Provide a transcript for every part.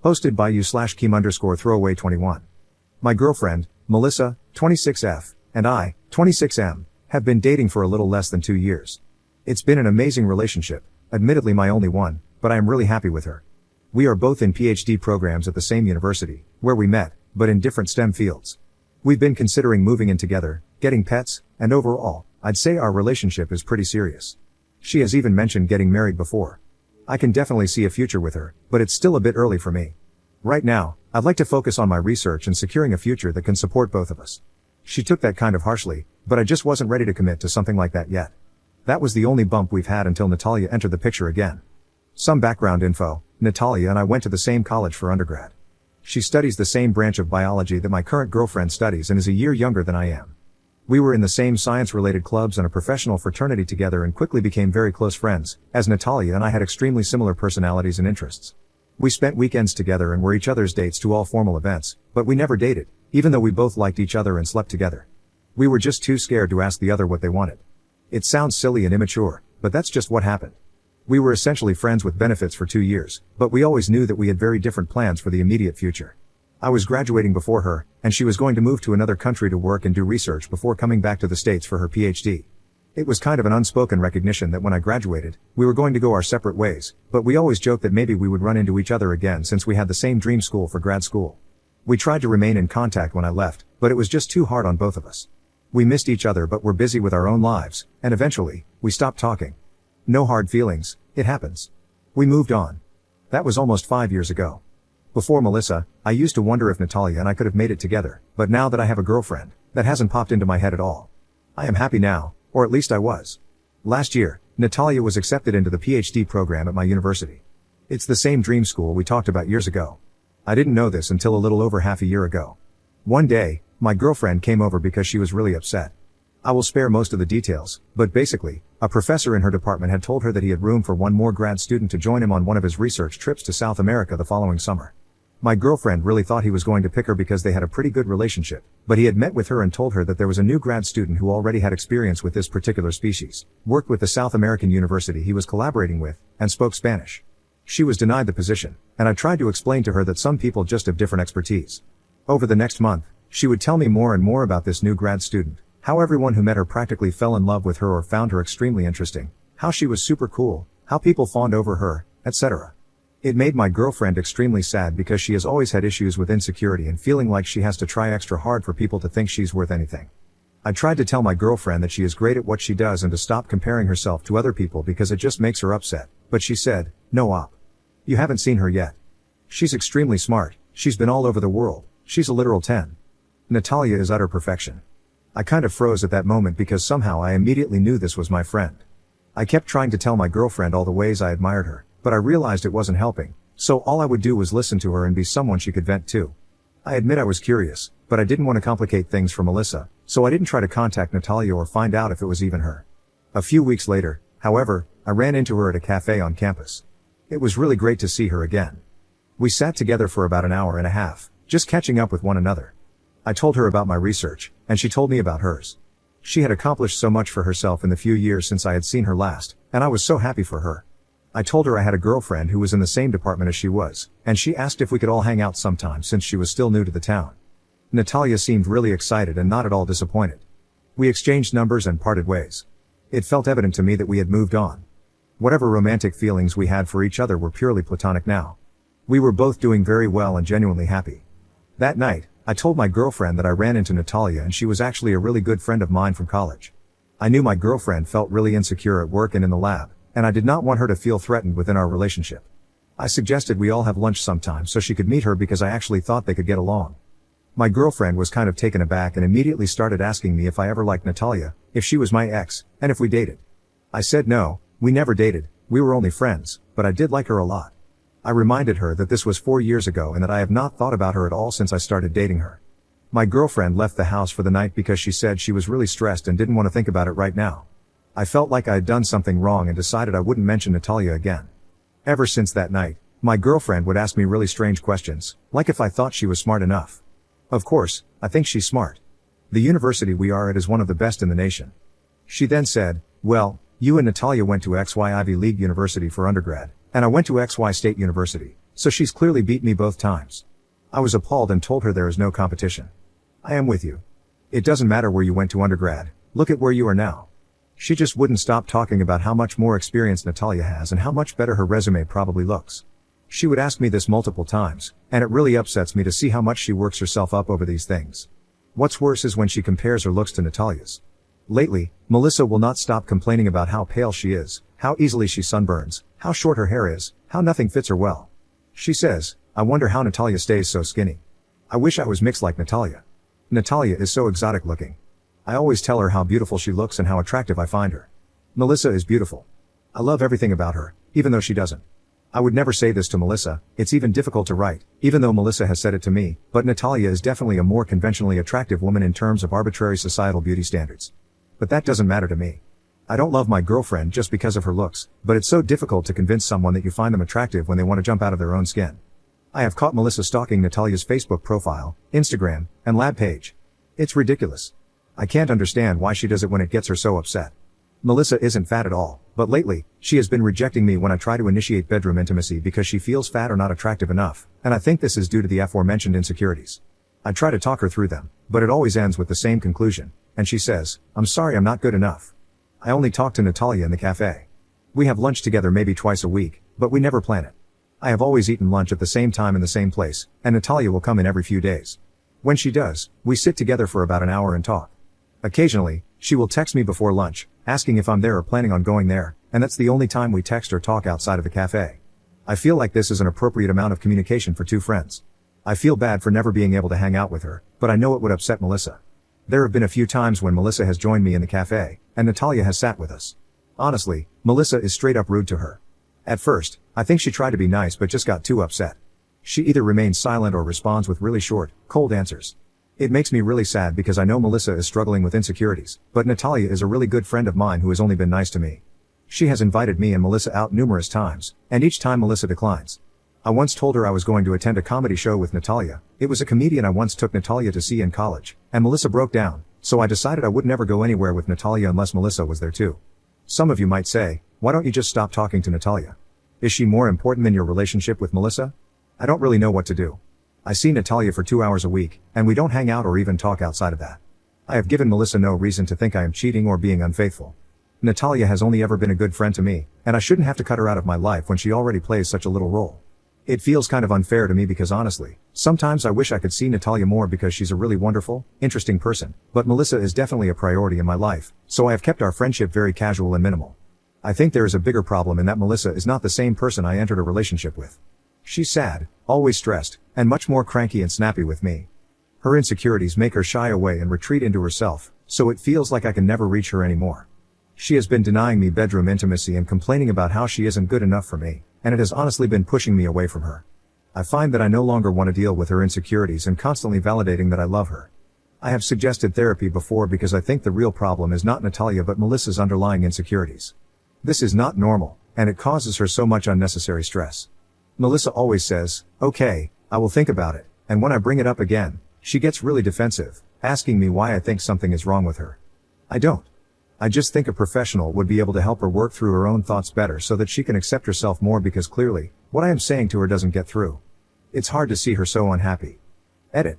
Hosted by you/Keem_throwaway21. My girlfriend, Melissa, 26F, and I, 26M, have been dating for a little less than 2 years. It's been an amazing relationship, admittedly my only one, but I am really happy with her. We are both in PhD programs at the same university, where we met, but in different STEM fields. We've been considering moving in together, getting pets, and overall, I'd say our relationship is pretty serious. She has even mentioned getting married before. I can definitely see a future with her, but it's still a bit early for me. Right now, I'd like to focus on my research and securing a future that can support both of us. She took that kind of harshly, but I just wasn't ready to commit to something like that yet. That was the only bump we've had until Natalia entered the picture again. Some background info: Natalia and I went to the same college for undergrad. She studies the same branch of biology that my current girlfriend studies and is a year younger than I am. We were in the same science-related clubs and a professional fraternity together and quickly became very close friends, as Natalia and I had extremely similar personalities and interests. We spent weekends together and were each other's dates to all formal events, but we never dated, even though we both liked each other and slept together. We were just too scared to ask the other what they wanted. It sounds silly and immature, but that's just what happened. We were essentially friends with benefits for 2 years, but we always knew that we had very different plans for the immediate future. I was graduating before her, and she was going to move to another country to work and do research before coming back to the States for her PhD. It was kind of an unspoken recognition that when I graduated, we were going to go our separate ways, but we always joked that maybe we would run into each other again since we had the same dream school for grad school. We tried to remain in contact when I left, but it was just too hard on both of us. We missed each other but were busy with our own lives, and eventually, we stopped talking. No hard feelings, it happens. We moved on. That was almost 5 years ago. Before Melissa, I used to wonder if Natalia and I could have made it together, but now that I have a girlfriend, that hasn't popped into my head at all. I am happy now, or at least I was. Last year, Natalia was accepted into the PhD program at my university. It's the same dream school we talked about years ago. I didn't know this until a little over half a year ago. One day, my girlfriend came over because she was really upset. I will spare most of the details, but basically, a professor in her department had told her that he had room for one more grad student to join him on one of his research trips to South America the following summer. My girlfriend really thought he was going to pick her because they had a pretty good relationship, but he had met with her and told her that there was a new grad student who already had experience with this particular species, worked with the South American university he was collaborating with, and spoke Spanish. She was denied the position, and I tried to explain to her that some people just have different expertise. Over the next month, she would tell me more and more about this new grad student, how everyone who met her practically fell in love with her or found her extremely interesting, how she was super cool, how people fawned over her, etc. It made my girlfriend extremely sad because she has always had issues with insecurity and feeling like she has to try extra hard for people to think she's worth anything. I tried to tell my girlfriend that she is great at what she does and to stop comparing herself to other people because it just makes her upset, but she said, "No op. You haven't seen her yet. She's extremely smart, she's been all over the world, she's a literal 10. Natalia is utter perfection." I kind of froze at that moment because somehow I immediately knew this was my friend. I kept trying to tell my girlfriend all the ways I admired her, but I realized it wasn't helping, so all I would do was listen to her and be someone she could vent to. I admit I was curious, but I didn't want to complicate things for Melissa, so I didn't try to contact Natalia or find out if it was even her. A few weeks later, however, I ran into her at a cafe on campus. It was really great to see her again. We sat together for about an hour and a half, just catching up with one another. I told her about my research, and she told me about hers. She had accomplished so much for herself in the few years since I had seen her last, and I was so happy for her. I told her I had a girlfriend who was in the same department as she was, and she asked if we could all hang out sometime since she was still new to the town. Natalia seemed really excited and not at all disappointed. We exchanged numbers and parted ways. It felt evident to me that we had moved on. Whatever romantic feelings we had for each other were purely platonic now. We were both doing very well and genuinely happy. That night, I told my girlfriend that I ran into Natalia and she was actually a really good friend of mine from college. I knew my girlfriend felt really insecure at work and in the lab, and I did not want her to feel threatened within our relationship. I suggested we all have lunch sometime so she could meet her because I actually thought they could get along. My girlfriend was kind of taken aback and immediately started asking me if I ever liked Natalia, if she was my ex, and if we dated. I said no, we never dated, we were only friends, but I did like her a lot. I reminded her that this was 4 years ago and that I have not thought about her at all since I started dating her. My girlfriend left the house for the night because she said she was really stressed and didn't want to think about it right now. I felt like I had done something wrong and decided I wouldn't mention Natalia again. Ever since that night, my girlfriend would ask me really strange questions, like if I thought she was smart enough. Of course, I think she's smart. The university we are at is one of the best in the nation. She then said, "Well, you and Natalia went to XY Ivy League University for undergrad, and I went to XY State University, So she's clearly beat me both times. I was appalled and told her there is no competition. I am with you. It doesn't matter where you went to undergrad, look at where you are now. She just wouldn't stop talking about how much more experience Natalia has and how much better her resume probably looks. She would ask me this multiple times, and it really upsets me to see how much she works herself up over these things. What's worse is when she compares her looks to Natalia's. Lately, Melissa will not stop complaining about how pale she is, how easily she sunburns, how short her hair is, how nothing fits her well. She says, I wonder how Natalia stays so skinny. I wish I was mixed like Natalia. Natalia is so exotic looking. I always tell her how beautiful she looks and how attractive I find her. Melissa is beautiful. I love everything about her, even though she doesn't. I would never say this to Melissa, it's even difficult to write, even though Melissa has said it to me, but Natalia is definitely a more conventionally attractive woman in terms of arbitrary societal beauty standards. But that doesn't matter to me. I don't love my girlfriend just because of her looks, but it's so difficult to convince someone that you find them attractive when they want to jump out of their own skin. I have caught Melissa stalking Natalia's Facebook profile, Instagram, and lab page. It's ridiculous. I can't understand why she does it when it gets her so upset. Melissa isn't fat at all, but lately, she has been rejecting me when I try to initiate bedroom intimacy because she feels fat or not attractive enough, and I think this is due to the aforementioned insecurities. I try to talk her through them, but it always ends with the same conclusion, and she says, I'm sorry I'm not good enough. I only talk to Natalia in the cafe. We have lunch together maybe twice a week, but we never plan it. I have always eaten lunch at the same time in the same place, and Natalia will come in every few days. When she does, we sit together for about an hour and talk. Occasionally, she will text me before lunch, asking if I'm there or planning on going there, and that's the only time we text or talk outside of the cafe. I feel like this is an appropriate amount of communication for two friends. I feel bad for never being able to hang out with her, but I know it would upset Melissa. There have been a few times when Melissa has joined me in the cafe, and Natalia has sat with us. Honestly, Melissa is straight up rude to her. At first, I think she tried to be nice but just got too upset. She either remains silent or responds with really short, cold answers. It makes me really sad because I know Melissa is struggling with insecurities, but Natalia is a really good friend of mine who has only been nice to me. She has invited me and Melissa out numerous times, and each time Melissa declines. I once told her I was going to attend a comedy show with Natalia. It was a comedian I once took Natalia to see in college, and Melissa broke down, so I decided I would never go anywhere with Natalia unless Melissa was there too. Some of you might say, why don't you just stop talking to Natalia? Is she more important than your relationship with Melissa? I don't really know what to do. I see Natalia for 2 hours a week, and we don't hang out or even talk outside of that. I have given Melissa no reason to think I am cheating or being unfaithful. Natalia has only ever been a good friend to me, and I shouldn't have to cut her out of my life when she already plays such a little role. It feels kind of unfair to me because honestly, sometimes I wish I could see Natalia more because she's a really wonderful, interesting person, but Melissa is definitely a priority in my life, so I have kept our friendship very casual and minimal. I think there is a bigger problem in that Melissa is not the same person I entered a relationship with. She's sad, always stressed, and much more cranky and snappy with me. Her insecurities make her shy away and retreat into herself, so it feels like I can never reach her anymore. She has been denying me bedroom intimacy and complaining about how she isn't good enough for me, and it has honestly been pushing me away from her. I find that I no longer want to deal with her insecurities and constantly validating that I love her. I have suggested therapy before because I think the real problem is not Natalia but Melissa's underlying insecurities. This is not normal, and it causes her so much unnecessary stress. Melissa always says, okay, I will think about it, and when I bring it up again, she gets really defensive, asking me why I think something is wrong with her. I don't. I just think a professional would be able to help her work through her own thoughts better so that she can accept herself more because clearly, what I am saying to her doesn't get through. It's hard to see her so unhappy. Edit.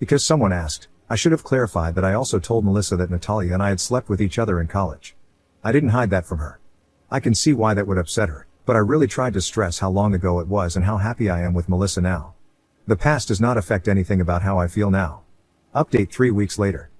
Because someone asked, I should have clarified that I also told Melissa that Natalia and I had slept with each other in college. I didn't hide that from her. I can see why that would upset her, but I really tried to stress how long ago it was and how happy I am with Melissa now. The past does not affect anything about how I feel now. Update 3 weeks later.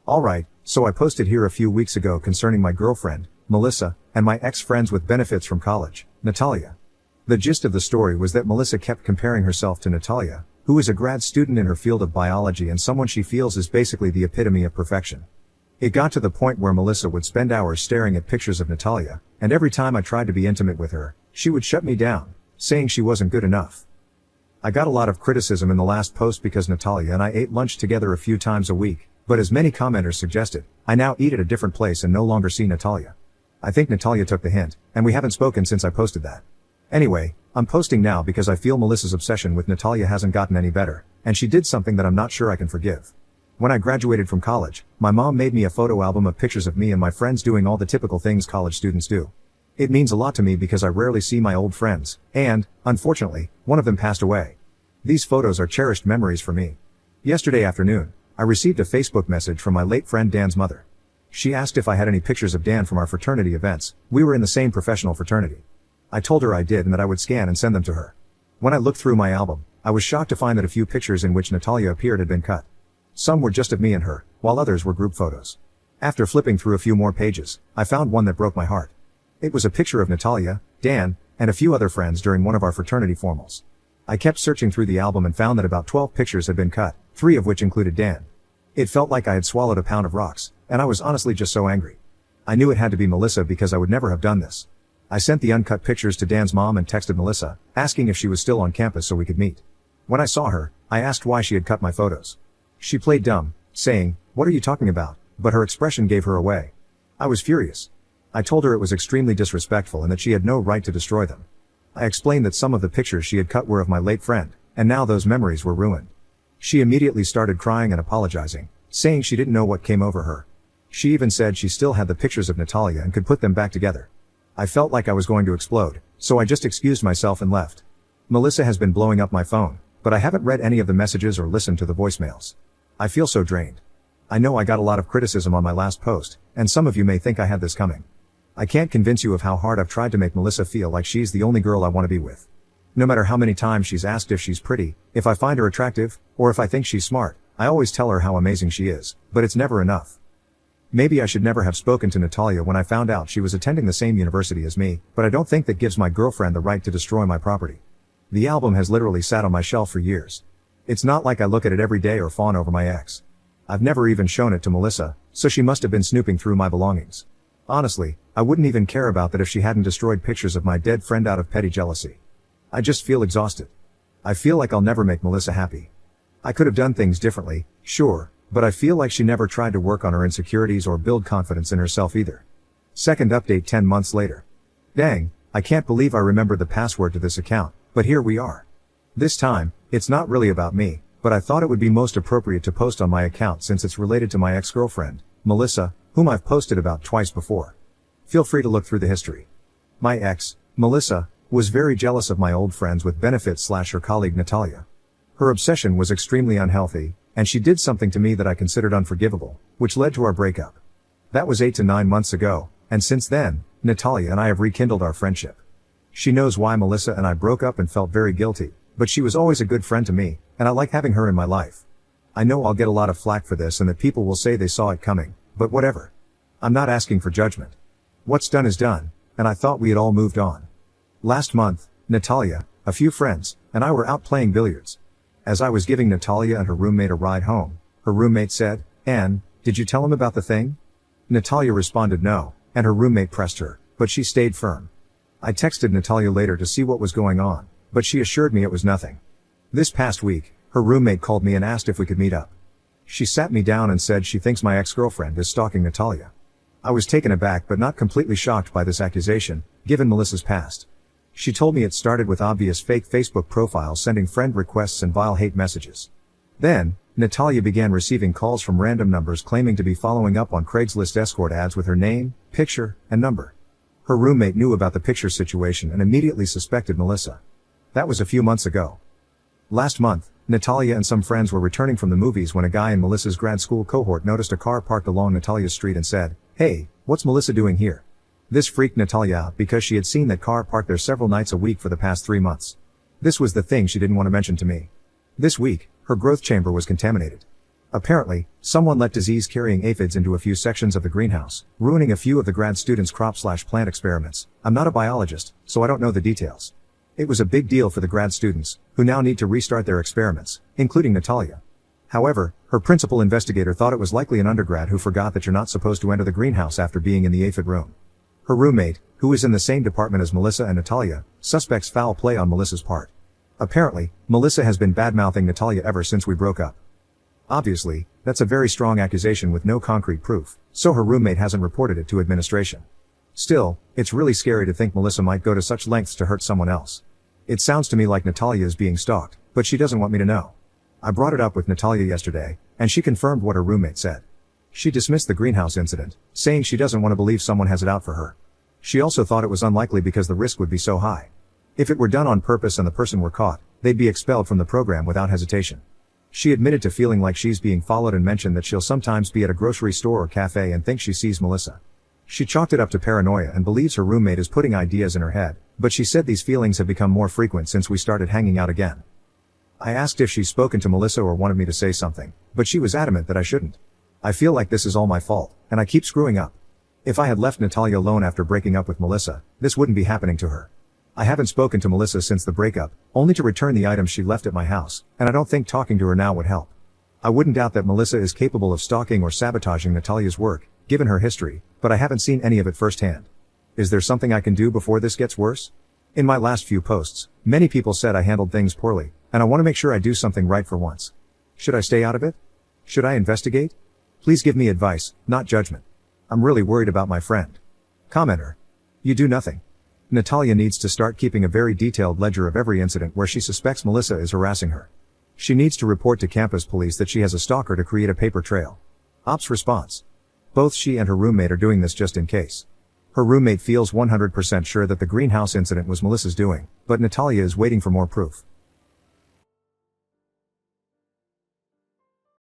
Alright, so I posted here a few weeks ago concerning my girlfriend, Melissa, and my ex-friends with benefits from college, Natalia. The gist of the story was that Melissa kept comparing herself to Natalia, who is a grad student in her field of biology and someone she feels is basically the epitome of perfection. It got to the point where Melissa would spend hours staring at pictures of Natalia, and every time I tried to be intimate with her, she would shut me down, saying she wasn't good enough. I got a lot of criticism in the last post because Natalia and I ate lunch together a few times a week, but as many commenters suggested, I now eat at a different place and no longer see Natalia. I think Natalia took the hint, and we haven't spoken since I posted that. Anyway, I'm posting now because I feel Melissa's obsession with Natalia hasn't gotten any better, and she did something that I'm not sure I can forgive. When I graduated from college, my mom made me a photo album of pictures of me and my friends doing all the typical things college students do. It means a lot to me because I rarely see my old friends, and, unfortunately, one of them passed away. These photos are cherished memories for me. Yesterday afternoon, I received a Facebook message from my late friend Dan's mother. She asked if I had any pictures of Dan from our fraternity events. We were in the same professional fraternity. I told her I did and that I would scan and send them to her. When I looked through my album, I was shocked to find that a few pictures in which Natalia appeared had been cut. Some were just of me and her, while others were group photos. After flipping through a few more pages, I found one that broke my heart. It was a picture of Natalia, Dan, and a few other friends during one of our fraternity formals. I kept searching through the album and found that about 12 pictures had been cut, 3 of which included Dan. It felt like I had swallowed a pound of rocks, and I was honestly just so angry. I knew it had to be Melissa because I would never have done this. I sent the uncut pictures to Dan's mom and texted Melissa, asking if she was still on campus so we could meet. When I saw her, I asked why she had cut my photos. She played dumb, saying, "What are you talking about?" But her expression gave her away. I was furious. I told her it was extremely disrespectful and that she had no right to destroy them. I explained that some of the pictures she had cut were of my late friend, and now those memories were ruined. She immediately started crying and apologizing, saying she didn't know what came over her. She even said she still had the pictures of Natalia and could put them back together. I felt like I was going to explode, so I just excused myself and left. Melissa has been blowing up my phone, but I haven't read any of the messages or listened to the voicemails. I feel so drained. I know I got a lot of criticism on my last post, and some of you may think I had this coming. I can't convince you of how hard I've tried to make Melissa feel like she's the only girl I want to be with. No matter how many times she's asked if she's pretty, if I find her attractive, or if I think she's smart, I always tell her how amazing she is, but it's never enough. Maybe I should never have spoken to Natalia when I found out she was attending the same university as me, but I don't think that gives my girlfriend the right to destroy my property. The album has literally sat on my shelf for years. It's not like I look at it every day or fawn over my ex. I've never even shown it to Melissa, so she must have been snooping through my belongings. Honestly, I wouldn't even care about that if she hadn't destroyed pictures of my dead friend out of petty jealousy. I just feel exhausted. I feel like I'll never make Melissa happy. I could have done things differently, sure, but I feel like she never tried to work on her insecurities or build confidence in herself either. Second update 10 months later. Dang, I can't believe I remembered the password to this account, but here we are. This time, it's not really about me, but I thought it would be most appropriate to post on my account since it's related to my ex-girlfriend, Melissa, whom I've posted about twice before. Feel free to look through the history. My ex, Melissa, was very jealous of my old friends with benefits / her colleague Natalia. Her obsession was extremely unhealthy, and she did something to me that I considered unforgivable, which led to our breakup. That was 8 to 9 months ago, and since then, Natalia and I have rekindled our friendship. She knows why Melissa and I broke up and felt very guilty, but she was always a good friend to me, and I like having her in my life. I know I'll get a lot of flack for this and that people will say they saw it coming, but whatever. I'm not asking for judgment. What's done is done, and I thought we had all moved on. Last month, Natalia, a few friends, and I were out playing billiards. As I was giving Natalia and her roommate a ride home, her roommate said, "Anne, did you tell him about the thing?" Natalia responded no, and her roommate pressed her, but she stayed firm. I texted Natalia later to see what was going on, but she assured me it was nothing. This past week, her roommate called me and asked if we could meet up. She sat me down and said she thinks my ex-girlfriend is stalking Natalia. I was taken aback but not completely shocked by this accusation, given Melissa's past. She told me it started with obvious fake Facebook profiles sending friend requests and vile hate messages. Then, Natalia began receiving calls from random numbers claiming to be following up on Craigslist escort ads with her name, picture, and number. Her roommate knew about the picture situation and immediately suspected Melissa. That was a few months ago. Last month, Natalia and some friends were returning from the movies when a guy in Melissa's grad school cohort noticed a car parked along Natalia's street and said, "Hey, what's Melissa doing here?" This freaked Natalia out because she had seen that car parked there several nights a week for the past 3 months. This was the thing she didn't want to mention to me. This week, her growth chamber was contaminated. Apparently, someone let disease-carrying aphids into a few sections of the greenhouse, ruining a few of the grad students' crop/plant experiments. I'm not a biologist, so I don't know the details. It was a big deal for the grad students, who now need to restart their experiments, including Natalia. However, her principal investigator thought it was likely an undergrad who forgot that you're not supposed to enter the greenhouse after being in the aphid room. Her roommate, who is in the same department as Melissa and Natalia, suspects foul play on Melissa's part. Apparently, Melissa has been bad-mouthing Natalia ever since we broke up. Obviously, that's a very strong accusation with no concrete proof, so her roommate hasn't reported it to administration. Still, it's really scary to think Melissa might go to such lengths to hurt someone else. It sounds to me like Natalia is being stalked, but she doesn't want me to know. I brought it up with Natalia yesterday, and she confirmed what her roommate said. She dismissed the greenhouse incident, saying she doesn't want to believe someone has it out for her. She also thought it was unlikely because the risk would be so high. If it were done on purpose and the person were caught, they'd be expelled from the program without hesitation. She admitted to feeling like she's being followed and mentioned that she'll sometimes be at a grocery store or cafe and think she sees Melissa. She chalked it up to paranoia and believes her roommate is putting ideas in her head, but she said these feelings have become more frequent since we started hanging out again. I asked if she's spoken to Melissa or wanted me to say something, but she was adamant that I shouldn't. I feel like this is all my fault, and I keep screwing up. If I had left Natalia alone after breaking up with Melissa, this wouldn't be happening to her. I haven't spoken to Melissa since the breakup, only to return the items she left at my house, and I don't think talking to her now would help. I wouldn't doubt that Melissa is capable of stalking or sabotaging Natalia's work, given her history, but I haven't seen any of it firsthand. Is there something I can do before this gets worse? In my last few posts, many people said I handled things poorly, and I want to make sure I do something right for once. Should I stay out of it? Should I investigate? Please give me advice, not judgment. I'm really worried about my friend. Commenter. You do nothing. Natalia needs to start keeping a very detailed ledger of every incident where she suspects Melissa is harassing her. She needs to report to campus police that she has a stalker to create a paper trail. Ops response. Both she and her roommate are doing this just in case. Her roommate feels 100% sure that the greenhouse incident was Melissa's doing, but Natalia is waiting for more proof.